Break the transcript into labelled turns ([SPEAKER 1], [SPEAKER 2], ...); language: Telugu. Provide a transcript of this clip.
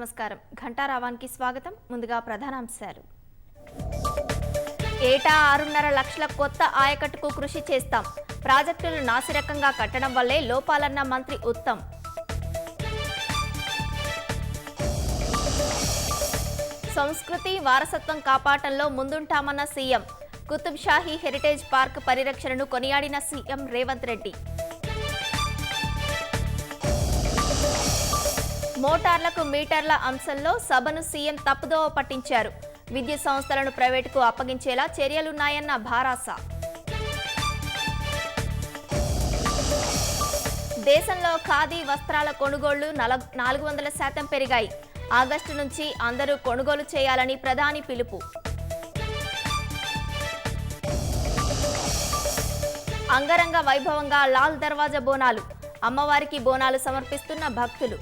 [SPEAKER 1] నమస్కారం. ఘంటారావానికి స్వాగతం. ముందుగా ప్రధానాంశాలు. ఏటా 6.5 లక్షల కొత్త ఆయకట్టుకు కృషి చేస్తాం. ప్రాజెక్టులు నాసిరకంగా కట్టడం వల్లే లోపాలన్న మంత్రి ఉత్తమ్. సంస్కృతి వారసత్వం కాపాటంలో ముందుంటామన్న CM. Qutub Shahi heritage park పరిరక్షణను కొనియాడిన సీఎం రేవంత్ రెడ్డి. మోటార్లకు మీటర్ల అంశంలో సభను సీఎం తప్పుదోవ పట్టించారు. విద్యుత్ సంస్థలను ప్రైవేటుకు అప్పగించేలా చర్యలున్నాయన్న భారాస. దేశంలో ఖాదీ వస్త్రాల కొనుగోళ్లు 400% పెరిగాయి. ఆగస్టు నుంచి అందరూ కొనుగోలు చేయాలని ప్రధాని పిలుపు. అంగరంగ వైభవంగా లాల్ దర్వాజా బోనాలు. అమ్మవారికి బోనాలు సమర్పిస్తున్న భక్తులు.